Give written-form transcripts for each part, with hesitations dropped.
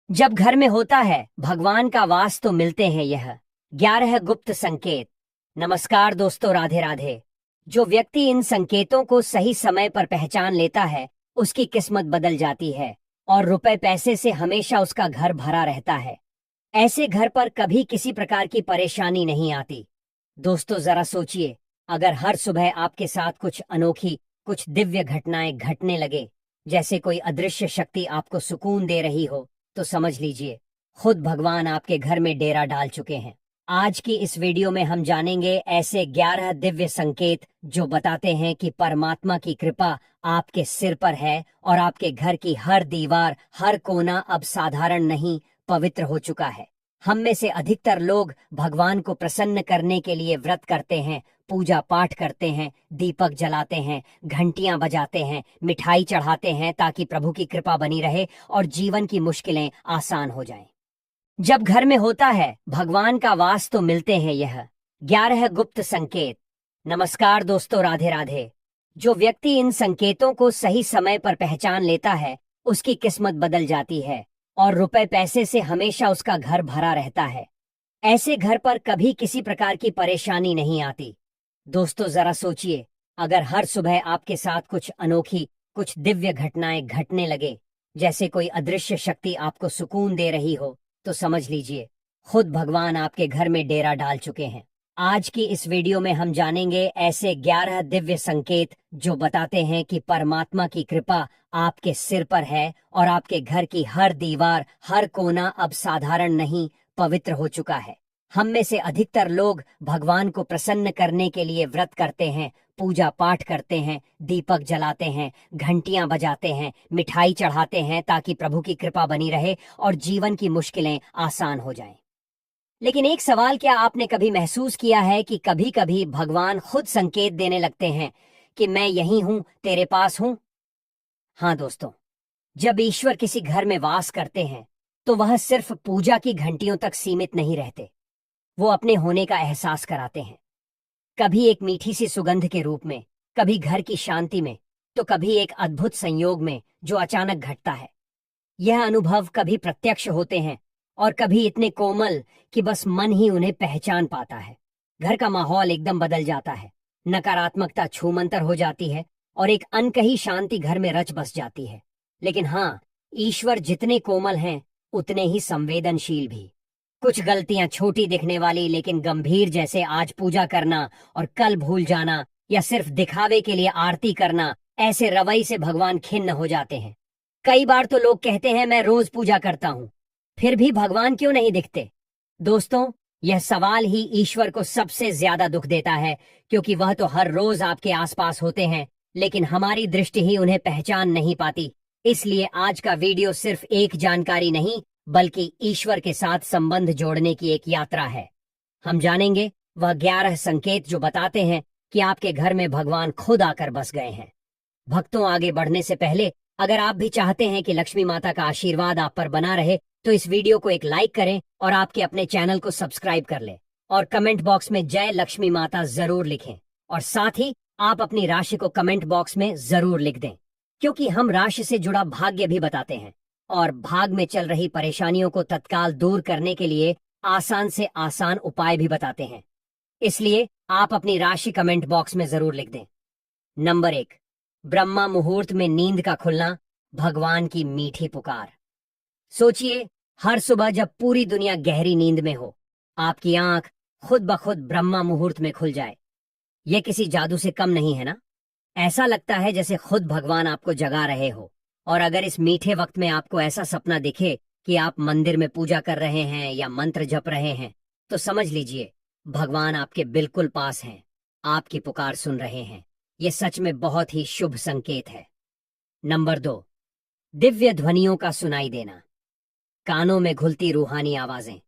जब घर में होता है भगवान का वास तो मिलते हैं यह 11 गुप्त संकेत। नमस्कार दोस्तों, राधे राधे। जो व्यक्ति इन संकेतों को सही समय पर पहचान लेता है उसकी किस्मत बदल जाती है और रुपए पैसे से हमेशा उसका घर भरा रहता है। ऐसे घर पर कभी किसी प्रकार की परेशानी नहीं आती। दोस्तों जरा सोचिए, अगर हर सुबह आपके साथ कुछ अनोखी, कुछ दिव्य घटनाएं घटने लगे, जैसे कोई अदृश्य शक्ति आपको सुकून दे रही हो, तो समझ लीजिए खुद भगवान आपके घर में डेरा डाल चुके हैं। आज की इस वीडियो में हम जानेंगे ऐसे 11 दिव्य संकेत जो बताते हैं कि परमात्मा की कृपा आपके सिर पर है और आपके घर की हर दीवार, हर कोना अब साधारण नहीं, पवित्र हो चुका है। हम में से अधिकतर लोग भगवान को प्रसन्न करने के लिए व्रत करते हैं, पूजा पाठ करते हैं, दीपक जलाते हैं, घंटियां बजाते हैं, मिठाई चढ़ाते हैं ताकि प्रभु की कृपा बनी रहे और जीवन की मुश्किलें आसान हो जाएं। जब घर में होता है भगवान का वास तो मिलते हैं यह 11 गुप्त संकेत। नमस्कार दोस्तों, राधे राधे। जो व्यक्ति इन संकेतों को सही समय पर पहचान लेता है उसकी किस्मत बदल जाती है और रुपए पैसे से हमेशा उसका घर भरा रहता है। ऐसे घर पर कभी किसी प्रकार की परेशानी नहीं आती। दोस्तों जरा सोचिए, अगर हर सुबह आपके साथ कुछ अनोखी, कुछ दिव्य घटनाएं घटने लगे, जैसे कोई अदृश्य शक्ति आपको सुकून दे रही हो, तो समझ लीजिए खुद भगवान आपके घर में डेरा डाल चुके हैं। आज की इस वीडियो में हम जानेंगे ऐसे 11 दिव्य संकेत जो बताते हैं कि परमात्मा की कृपा आपके सिर पर है और आपके घर की हर दीवार, हर कोना अब साधारण नहीं, पवित्र हो चुका है। हम में से अधिकतर लोग भगवान को प्रसन्न करने के लिए व्रत करते हैं, पूजा पाठ करते हैं, दीपक जलाते हैं, घंटियां बजाते हैं, मिठाई चढ़ाते हैं ताकि प्रभु की कृपा बनी रहे और जीवन की मुश्किलें आसान हो जाएं। लेकिन एक सवाल, क्या आपने कभी महसूस किया है कि कभी कभी भगवान खुद संकेत देने लगते हैं कि मैं यहीं हूं, तेरे पास हूं? हाँ दोस्तों, जब ईश्वर किसी घर में वास करते हैं तो वह सिर्फ पूजा की घंटियों तक सीमित नहीं रहते, वो अपने होने का एहसास कराते हैं। कभी एक मीठी सी सुगंध के रूप में, कभी घर की शांति में, तो कभी एक अद्भुत संयोग में जो अचानक घटता है। यह अनुभव कभी प्रत्यक्ष होते हैं और कभी इतने कोमल कि बस मन ही उन्हें पहचान पाता है। घर का माहौल एकदम बदल जाता है, नकारात्मकता छूमंतर हो जाती है और एक अनकही शांति घर में रच बस जाती है। लेकिन हाँ, ईश्वर जितने कोमल हैं उतने ही संवेदनशील भी। कुछ गलतियां छोटी दिखने वाली लेकिन गंभीर, जैसे आज पूजा करना और कल भूल जाना, या सिर्फ दिखावे के लिए आरती करना, ऐसे रवैये से भगवान खिन्न हो जाते हैं। कई बार तो लोग कहते हैं मैं रोज पूजा करता हूँ, फिर भी भगवान क्यों नहीं दिखते? दोस्तों, यह सवाल ही ईश्वर को सबसे ज्यादा दुख देता है, क्योंकि वह तो हर रोज आपके आसपास होते हैं, लेकिन हमारी दृष्टि ही उन्हें पहचान नहीं पाती। इसलिए आज का वीडियो सिर्फ एक जानकारी नहीं, बल्कि ईश्वर के साथ संबंध जोड़ने की एक यात्रा है। हम जानेंगे वह 11 संकेत जो बताते हैं कि आपके घर में भगवान खुद आकर बस गए हैं। भक्तों, आगे बढ़ने से पहले अगर आप भी चाहते हैं कि लक्ष्मी माता का आशीर्वाद आप पर बना रहे, तो इस वीडियो को एक लाइक करें और आपके अपने चैनल को सब्सक्राइब कर लें और कमेंट बॉक्स में जय लक्ष्मी माता जरूर लिखें। और साथ ही आप अपनी राशि को कमेंट बॉक्स में जरूर लिख दें, क्योंकि हम राशि से जुड़ा भाग्य भी बताते हैं और भाग में चल रही परेशानियों को तत्काल दूर करने के लिए आसान से आसान उपाय भी बताते हैं। इसलिए आप अपनी राशि कमेंट बॉक्स में जरूर लिख दें। नंबर 1, ब्रह्मा मुहूर्त में नींद का खुलना, भगवान की मीठी पुकार। सोचिए, हर सुबह जब पूरी दुनिया गहरी नींद में हो, आपकी आंख खुद ब खुद ब्रह्मा मुहूर्त में खुल जाए। यह किसी जादू से कम नहीं है ना? ऐसा लगता है जैसे खुद भगवान आपको जगा रहे हो। और अगर इस मीठे वक्त में आपको ऐसा सपना दिखे कि आप मंदिर में पूजा कर रहे हैं या मंत्र जप रहे हैं, तो समझ लीजिए भगवान आपके बिल्कुल पास हैं, आपकी पुकार सुन रहे हैं। ये सच में बहुत ही शुभ संकेत है। नंबर 2, दिव्य ध्वनियों का सुनाई देना, कानों में घुलती रूहानी आवाजें।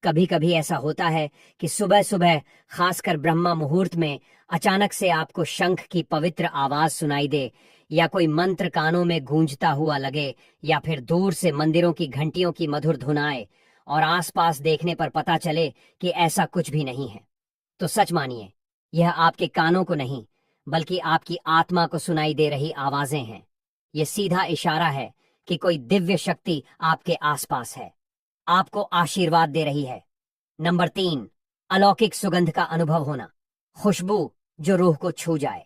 कभी कभी ऐसा होता है कि सुबह सुबह, खासकर ब्रह्मा मुहूर्त में, अचानक से आपको शंख की पवित्र आवाज सुनाई दे, या कोई मंत्र कानों में गूंजता हुआ लगे, या फिर दूर से मंदिरों की घंटियों की मधुर धुन आए और आसपास देखने पर पता चले कि ऐसा कुछ भी नहीं है, तो सच मानिए यह आपके कानों को नहीं, बल्कि आपकी आत्मा को सुनाई दे रही आवाजें हैं। यह सीधा इशारा है कि कोई दिव्य शक्ति आपके आसपास है, आपको आशीर्वाद दे रही है। नंबर 3, अलौकिक सुगंध का अनुभव होना, खुशबू जो रूह को छू जाए।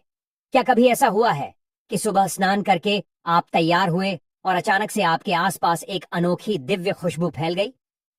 क्या कभी ऐसा हुआ है कि सुबह स्नान करके आप तैयार हुए और अचानक से आपके आसपास एक अनोखी दिव्य खुशबू फैल गई?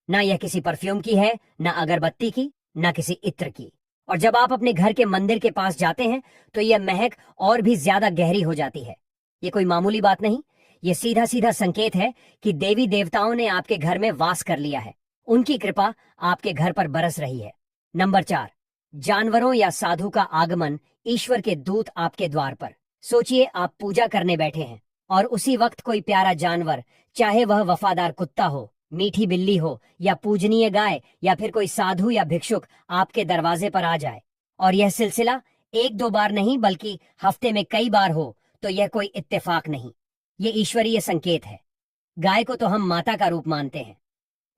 ना यह किसी परफ्यूम की है, ना अगरबत्ती की, ना किसी इत्र की। और जब आप अपने घर के मंदिर के पास जाते हैं तो यह महक और भी ज्यादा गहरी हो जाती है। ये कोई मामूली बात नहीं, ये सीधा सीधा संकेत है कि देवी देवताओं ने आपके घर में वास कर लिया है। उनकी कृपा आपके घर पर बरस रही है। नंबर 4, जानवरों या साधु का आगमन, ईश्वर के दूत आपके द्वार पर। सोचिए, आप पूजा करने बैठे हैं और उसी वक्त कोई प्यारा जानवर, चाहे वह वफादार कुत्ता हो, मीठी बिल्ली हो या पूजनीय गाय या फिर कोई साधु या भिक्षुक आपके दरवाजे पर आ जाए, और यह सिलसिला 1-2 बार नहीं बल्कि हफ्ते में कई बार हो, तो यह कोई इत्तेफाक नहीं, ये ईश्वरीय संकेत है। गाय को तो हम माता का रूप मानते हैं,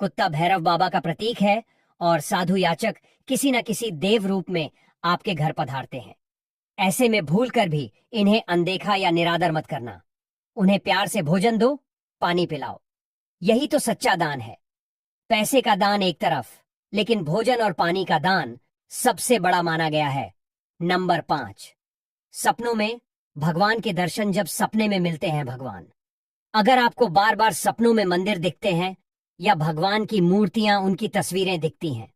कुत्ता भैरव बाबा का प्रतीक है, और साधु याचक किसी न किसी देव रूप में आपके घर पधारते हैं। ऐसे में भूल कर भी इन्हें अनदेखा या निरादर मत करना। उन्हें प्यार से भोजन दो, पानी पिलाओ। यही तो सच्चा दान है। पैसे का दान एक तरफ, लेकिन भोजन और पानी का दान सबसे बड़ा माना गया है। नंबर 5, सपनों में भगवान के दर्शन। जब सपने में मिलते हैं भगवान, अगर आपको बार बार सपनों में मंदिर दिखते हैं या भगवान की मूर्तियां, उनकी तस्वीरें दिखती हैं,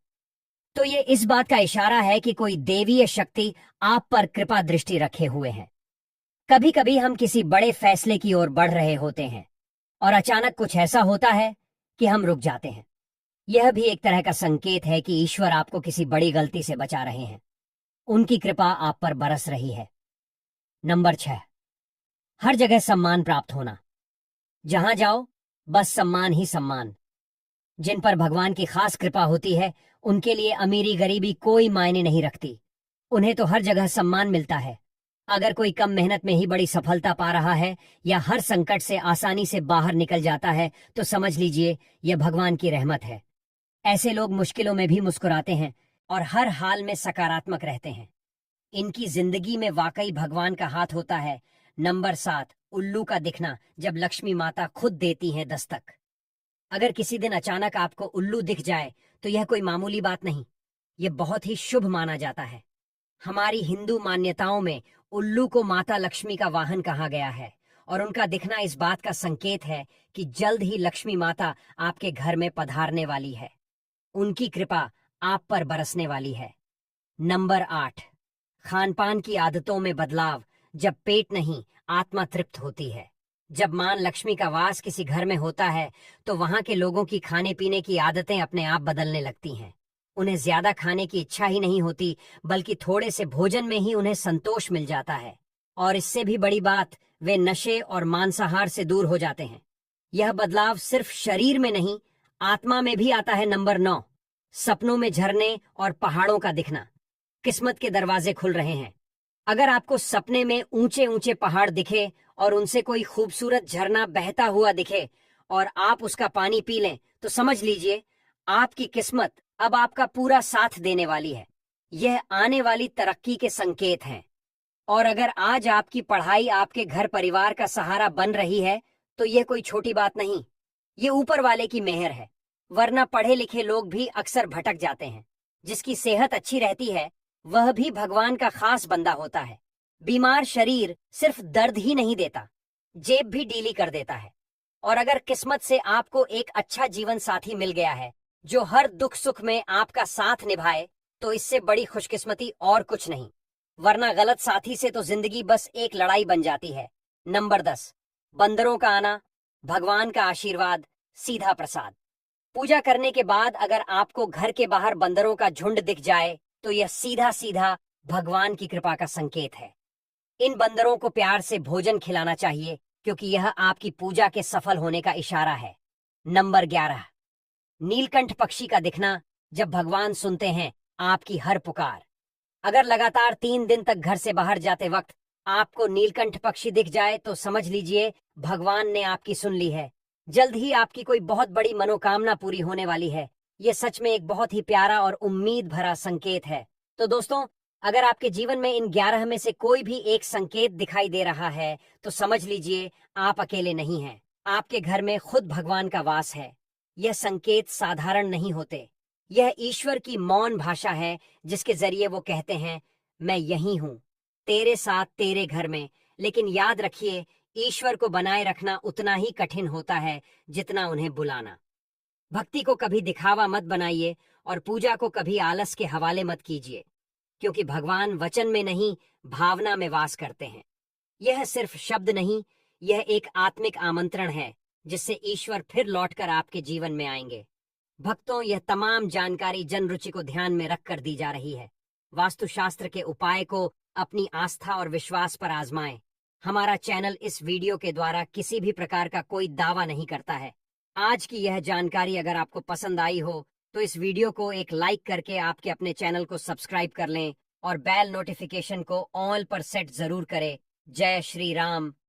तो ये इस बात का इशारा है कि कोई देवीय शक्ति आप पर कृपा दृष्टि रखे हुए है। कभी कभी हम किसी बड़े फैसले की ओर बढ़ रहे होते हैं और अचानक कुछ ऐसा होता है कि हम रुक जाते हैं। यह भी एक तरह का संकेत है कि ईश्वर आपको किसी बड़ी गलती से बचा रहे हैं, उनकी कृपा आप पर बरस रही है। नंबर 6, हर जगह सम्मान प्राप्त होना। जहां जाओ बस सम्मान ही सम्मान। जिन पर भगवान की खास कृपा होती है, उनके लिए अमीरी गरीबी कोई मायने नहीं रखती, उन्हें तो हर जगह सम्मान मिलता है। अगर कोई कम मेहनत में ही बड़ी सफलता पा रहा है या हर संकट से आसानी से बाहर निकल जाता है, तो समझ लीजिए यह भगवान की रहमत है। ऐसे लोग मुश्किलों में भी मुस्कुराते हैं और हर हाल में सकारात्मक रहते हैं। इनकी जिंदगी में वाकई भगवान का हाथ होता है। नंबर 7, उल्लू का दिखना, जब लक्ष्मी माता खुद देती हैं दस्तक। अगर किसी दिन अचानक आपको उल्लू दिख जाए तो यह कोई मामूली बात नहीं, यह बहुत ही शुभ माना जाता है। हमारी हिंदू मान्यताओं में उल्लू को माता लक्ष्मी का वाहन कहा गया है, और उनका दिखना इस बात का संकेत है कि जल्द ही लक्ष्मी माता आपके घर में पधारने वाली है, उनकी कृपा आप पर बरसने वाली है। नंबर 8, खान पान की आदतों में बदलाव, जब पेट नहीं आत्मा तृप्त होती है। जब मां लक्ष्मी का वास किसी घर में होता है तो वहां के लोगों की खाने पीने की आदतें अपने आप बदलने लगती हैं। उन्हें ज्यादा खाने की इच्छा ही नहीं होती, बल्कि थोड़े से भोजन में ही उन्हें संतोष मिल जाता है। और इससे भी बड़ी बात, वे नशे और मांसाहार से दूर हो जाते हैं। यह बदलाव सिर्फ शरीर में नहीं, आत्मा में भी आता है। नंबर 9, सपनों में झरने और पहाड़ों का दिखना। किस्मत के दरवाजे खुल रहे हैं। अगर आपको सपने में ऊंचे ऊंचे पहाड़ दिखे और उनसे कोई खूबसूरत झरना बहता हुआ दिखे और आप उसका पानी पी लें, तो समझ लीजिए आपकी किस्मत अब आपका पूरा साथ देने वाली है। यह आने वाली तरक्की के संकेत हैं। और अगर आज आपकी पढ़ाई आपके घर परिवार का सहारा बन रही है, तो यह कोई छोटी बात नहीं, ये ऊपर वाले की मेहर है। वरना पढ़े लिखे लोग भी अक्सर भटक जाते हैं। जिसकी सेहत अच्छी रहती है वह भी भगवान का खास बंदा होता है। बीमार शरीर सिर्फ दर्द ही नहीं देता, जेब भी डीली कर देता है। और अगर किस्मत से आपको एक अच्छा जीवन साथी मिल गया है जो हर दुख सुख में आपका साथ निभाए, तो इससे बड़ी खुशकिस्मती और कुछ नहीं। वरना गलत साथी से तो जिंदगी बस एक लड़ाई बन जाती है। नंबर 10, बंदरों का आना, भगवान का आशीर्वाद, सीधा प्रसाद। पूजा करने के बाद अगर आपको घर के बाहर बंदरों का झुंड दिख जाए तो यह सीधा सीधा भगवान की कृपा का संकेत है। इन बंदरों को प्यार से भोजन खिलाना चाहिए, क्योंकि यह आपकी पूजा के सफल होने का इशारा है। नंबर 11, नीलकंठ पक्षी का दिखना, जब भगवान सुनते हैं आपकी हर पुकार। अगर लगातार 3 दिन तक घर से बाहर जाते वक्त आपको नीलकंठ पक्षी दिख जाए, तो समझ लीजिए भगवान ने आपकी सुन ली है। जल्द ही आपकी कोई बहुत बड़ी मनोकामना पूरी होने वाली है। ये सच में एक बहुत ही प्यारा और उम्मीद भरा संकेत है। तो दोस्तों, अगर आपके जीवन में इन 11 में से कोई भी एक संकेत दिखाई दे रहा है, तो समझ लीजिए आप अकेले नहीं हैं। आपके घर में खुद भगवान का वास है। यह संकेत साधारण नहीं होते। यह ईश्वर की मौन भाषा है जिसके जरिए वो कहते हैं, मैं यही हूं, तेरे साथ, तेरे घर में। लेकिन याद रखिए, ईश्वर को बनाए रखना उतना ही कठिन होता है जितना उन्हें बुलाना। भक्ति को कभी दिखावा मत बनाइए और पूजा को कभी आलस के हवाले मत कीजिए, क्योंकि भगवान वचन में नहीं, भावना में वास करते हैं। यह सिर्फ शब्द नहीं, यह एक आत्मिक आमंत्रण है जिससे ईश्वर फिर लौटकर आपके जीवन में आएंगे। भक्तों, यह तमाम जानकारी जन रुचि को ध्यान में रखकर दी जा रही है। वास्तुशास्त्र के उपाय को अपनी आस्था और विश्वास पर आजमाएं। हमारा चैनल इस वीडियो के द्वारा किसी भी प्रकार का कोई दावा नहीं करता है। आज की यह जानकारी अगर आपको पसंद आई हो तो इस वीडियो को एक लाइक करके आपके अपने चैनल को सब्सक्राइब कर लें और बेल नोटिफिकेशन को ऑल पर सेट जरूर करें। जय श्री राम।